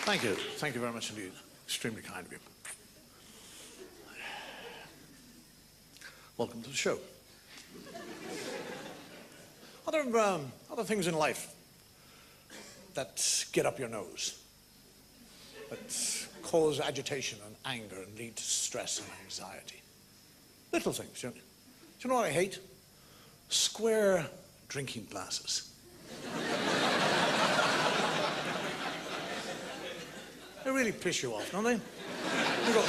Thank you. Thank you very much indeed. Extremely kind of you. Welcome to the show. Other things in life that get up your nose, that cause agitation and anger and lead to stress and anxiety. Little things. Do you know what I hate? Square drinking glasses. They really piss you off, don't they? You go,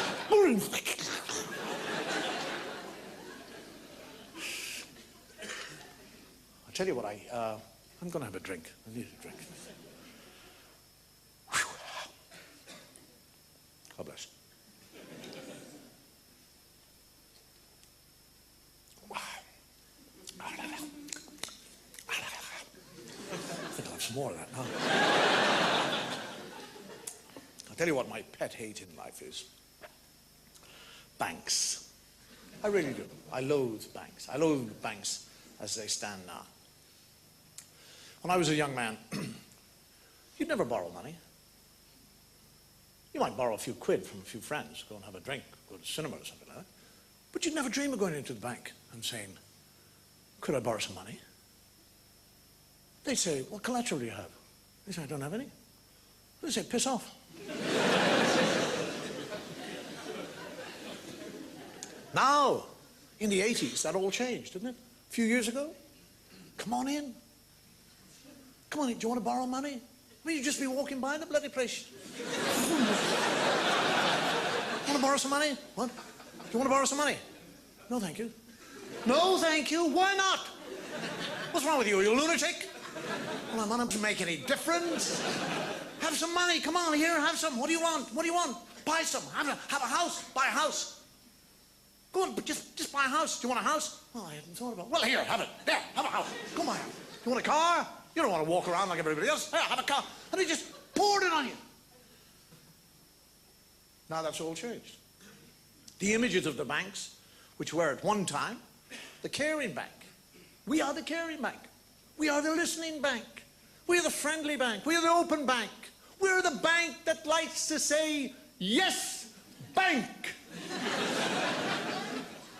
I'll tell you what, I'm going to have a drink. I need a drink. Whew. God bless. I think I'll have some more of that now. I'll tell you what my pet hate in life is. Banks. I really do. I loathe banks. I loathe banks as they stand now. When I was a young man, you'd never borrow money. You might borrow a few quid from a few friends, go and have a drink, go to the cinema or something like that. But you'd never dream of going into the bank and saying, could I borrow some money? They'd say, what collateral do you have? They say, I don't have any. They say, piss off. Now, in the 80s, that all changed, didn't it? A few years ago. Come on in. Come on in. Do you want to borrow money? I mean, you'd just be walking by the bloody place. Want to borrow some money? What? Do you want to borrow some money? No, thank you. No, thank you. Why not? What's wrong with you? Are you a lunatic? Well, I'm not to make any difference. Have some money. Come on, here, have some. What do you want? What do you want? Buy some. Have a house. Buy a house. Go on, but just buy a house. Do you want a house? Oh, I hadn't thought about it. Well, here, have it. There, have a house. Come on. You want a car? You don't want to walk around like everybody else. Here, have a car. And he just poured it on you. Now that's all changed. The images of the banks, which were at one time the caring bank. We are the caring bank. We are the listening bank. We are the friendly bank. We are the open bank. We are the bank that likes to say, yes, bank.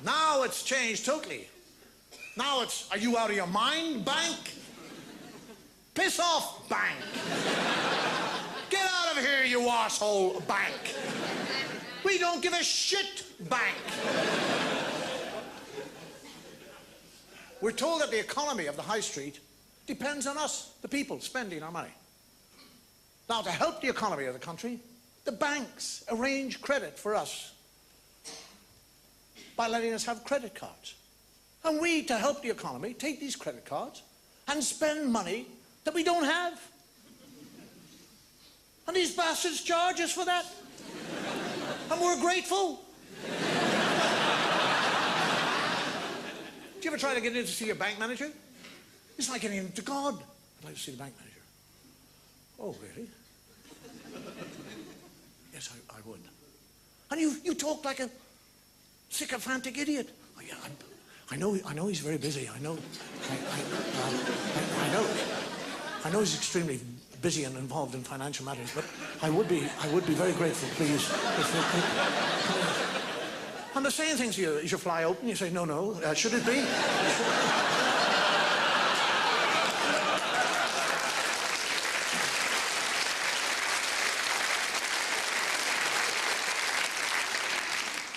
Now it's changed totally. Now it's, are you out of your mind, bank? Piss off, bank. Get out of here, you arsehole, bank. We don't give a shit, bank. We're told that the economy of the high street depends on us, the people, spending our money. Now, to help the economy of the country, the banks arrange credit for us by letting us have credit cards. And we, to help the economy, take these credit cards and spend money that we don't have. And these bastards charge us for that. And we're grateful. Do you ever try to get in to see your bank manager? It's like getting into God. I'd like to see the bank manager. Oh, really? Yes, I would. And you talk like a sycophantic idiot. Oh, yeah, I know he's very busy. I know he's extremely busy and involved in financial matters, but I would be very grateful, please. And they're saying things to you. Is your fly open? You say, no. Should it be?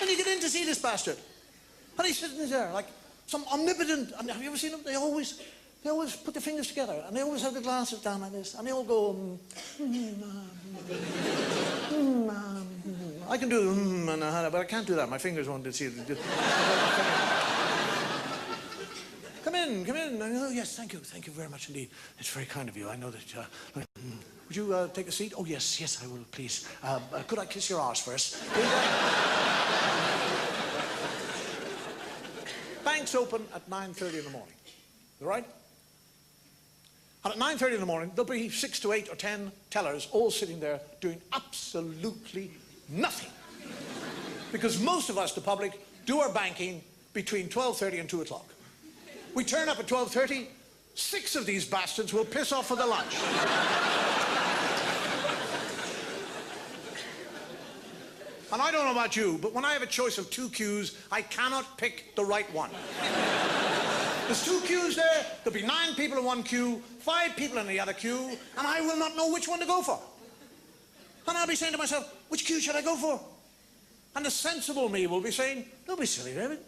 And you get in to see this bastard. And he's sitting there like some omnipotent, have you ever seen them? They always put their fingers together and they always have the glasses down like this and they all go, I can do but I can't do that. My fingers won't see it. Come in. Oh, yes, thank you very much indeed. It's very kind of you. I know that, would you take a seat? Oh, yes, I will, please. Could I kiss your arse first? Banks open at 9:30 in the morning, all right? And at 9:30 in the morning, there'll be 6 to 8 or 10 tellers all sitting there doing absolutely nothing. Because most of us, the public, do our banking between 12:30 and 2 o'clock. We turn up at 12:30, 6 of these bastards will piss off for the lunch. And I don't know about you, but when I have a choice of two queues, I cannot pick the right one. There's two queues there, there'll be 9 people in one queue, 5 people in the other queue, and I will not know which one to go for. And I'll be saying to myself, which queue should I go for? And the sensible me will be saying, don't be silly, David.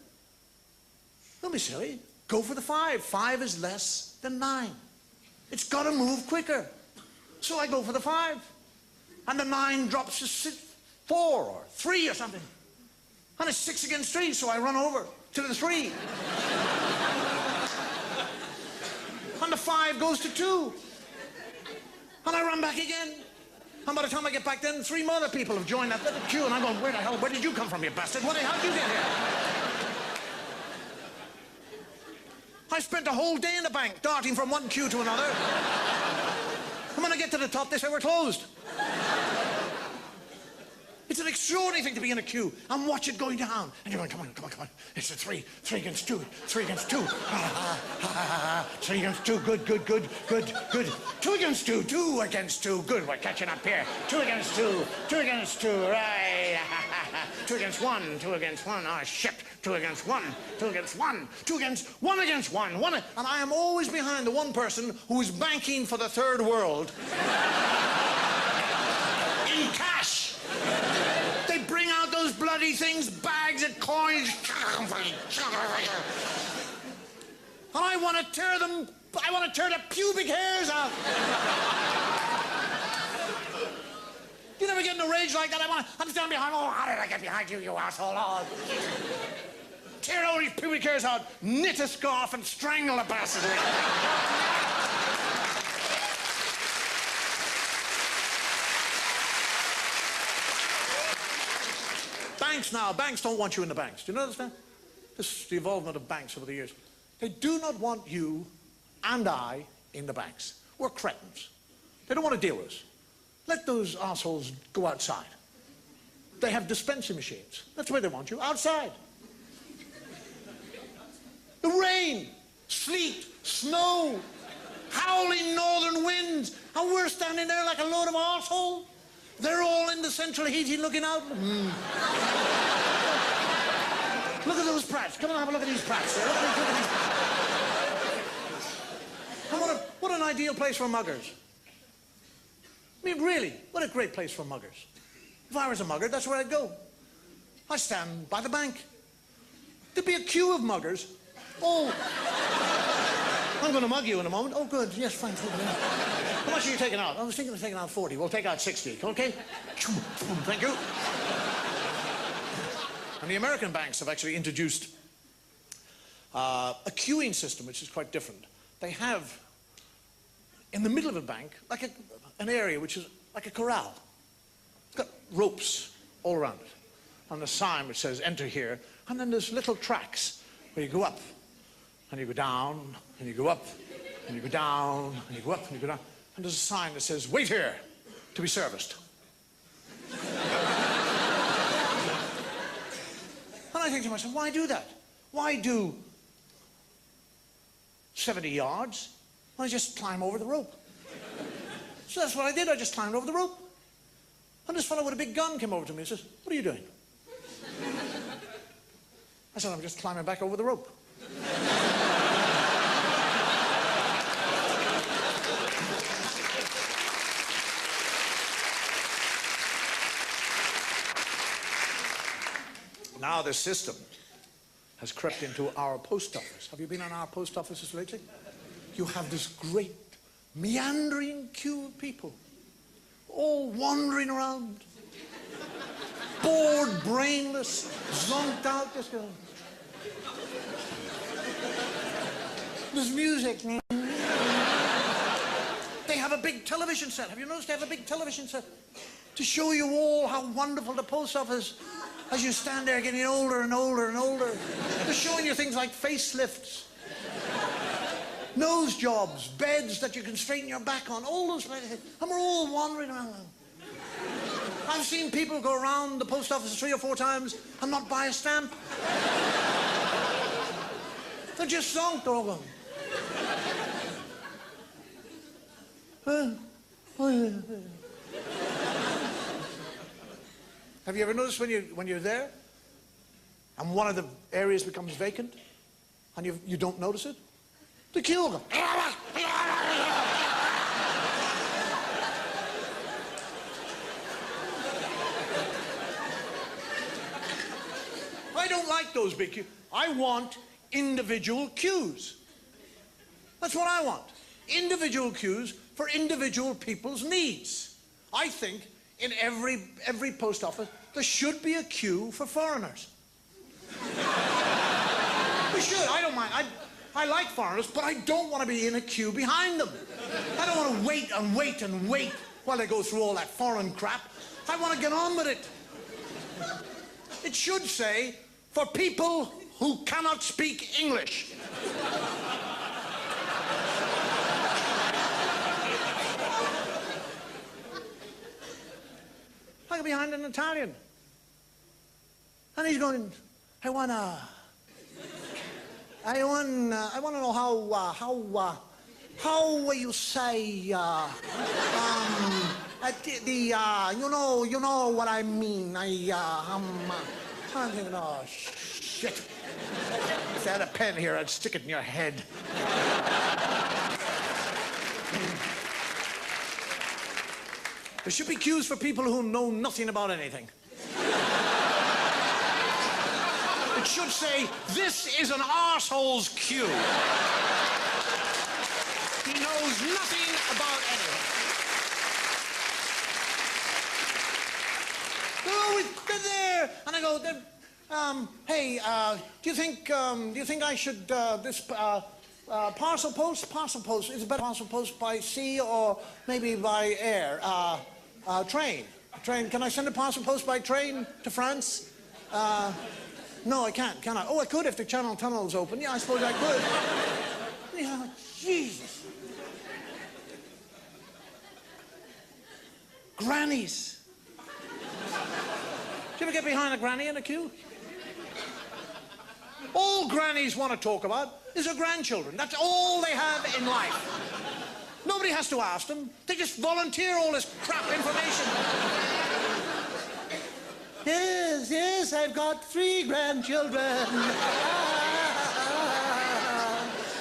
Don't be silly. Go for the 5. 5 is less than 9. It's got to move quicker. So I go for the 5. And the 9 drops to 4 or 3 or something. And it's 6 against 3, so I run over to the 3. And the 5 goes to 2. And I run back again. And by the time I get back then, 3 other people have joined that little queue, and I'm going, where did you come from, you bastard? How did you get here? I spent a whole day in the bank, darting from one queue to another. And when I get to the top, they say we're closed. It's an extraordinary thing to be in a queue and watch it going down. And you're going, come on. It's a 3 against 2, 3 against 2. 3 against 2, good. 2 against 2, 2 against 2, good. We're catching up here. 2 against 2, 2 against 2, right. 2 against 1, 2 against 1. Oh, shit. 2 against 1, 2 against 1, 2 against 1 against 1. And I am always behind the one person who is banking for the third world. In cash. They bring out those bloody things, bags of coins. And I want to tear them, I want to tear the pubic hairs out. You never get in a rage like that? I'm standing behind, oh, how did I get behind you, you asshole? Oh. Tear all these pubic hairs out, knit a scarf and strangle the bastard. Banks don't want you in the banks. Do you notice that? This is the involvement of banks over the years. They do not want you and I in the banks. We're cretins. They don't want to deal with us. Let those assholes go outside. They have dispensing machines. That's where they want you, outside. The rain, sleet, snow, howling northern winds, and we're standing there like a load of assholes. They're all in the central heating looking out. Look at those prats. Come on, have a look at these prats. Look at these prats. And what an ideal place for muggers. I mean, really, what a great place for muggers. If I was a mugger, that's where I'd go. I'd stand by the bank. There'd be a queue of muggers. Oh, I'm going to mug you in a moment. Oh, good. Yes, fine. How much are you taking out? I was thinking of taking out 40. We'll take out 60, okay? Thank you. And the American banks have actually introduced a queuing system, which is quite different. They have, in the middle of a bank, like an area which is like a corral. It's got ropes all around it. And a sign which says, enter here. And then there's little tracks where you go up, and you go down, and you go up, and you go down, and you go up, and you go down. And there's a sign that says, wait here to be serviced. And I think to myself, why do that? Why do 70 yards? Why just climb over the rope? So that's what I did. I just climbed over the rope. And this fellow with a big gun came over to me and says, what are you doing? I said, I'm just climbing back over the rope. Now the system has crept into our post office. Have you been on our post offices lately? You have this great meandering queue of people, all wandering around, bored, brainless, zonked out, just going. There's music. They have a big television set. Have you noticed they have a big television set? To show you all how wonderful the post office, as you stand there getting older and older and older. They're showing you things like facelifts, nose jobs, beds that you can straighten your back on, all those things. And we're all wandering around. I've seen people go around the post office 3 or 4 times and not buy a stamp. They're just zonked all gone. Have you ever noticed when you're there and one of the areas becomes vacant and you don't notice it? The queue will go. I don't like those big queues. I want individual queues. That's what I want. Individual queues for individual people's needs. I think in every post office there should be a queue for foreigners. We should. I don't mind. I like foreigners, but I don't want to be in a queue behind them. I don't want to wait and wait and wait while they go through all that foreign crap. I want to get on with it. It should say, for people who cannot speak English. I get behind an Italian. And he's going, I wanna know how you say, you know what I mean. I'm thinking, oh, shit. If I had a pen here, I'd stick it in your head. There should be queues for people who know nothing about anything. It should say, this is an arsehole's queue. He knows nothing about anything. They're there, and I go, hey, do you think I should, parcel post, is it better parcel post by sea or maybe by air? Train, can I send a parcel post by train to France? No, I can't, can I? Oh, I could if the Channel Tunnel's open. Yeah, I suppose I could. Yeah, Jesus. Grannies. Do you ever get behind a granny in a queue? All grannies want to talk about is their grandchildren. That's all they have in life. Nobody has to ask them. They just volunteer all this crap information. Yes, I've got 3 grandchildren.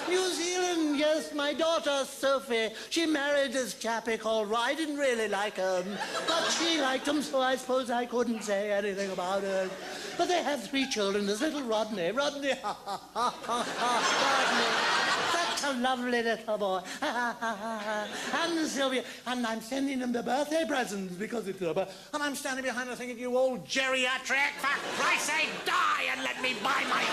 New Zealand, yes, my daughter Sophie. She married this chappie called Roy. I didn't really like him, but she liked him, so I suppose I couldn't say anything about it. But they have 3 children. There's little Rodney. Rodney. Such a lovely little boy. And Sylvia. And I'm sending them the birthday presents because it's her birthday. And I'm standing behind her thinking, you old geriatric, for Christ's sake, die and let me buy my...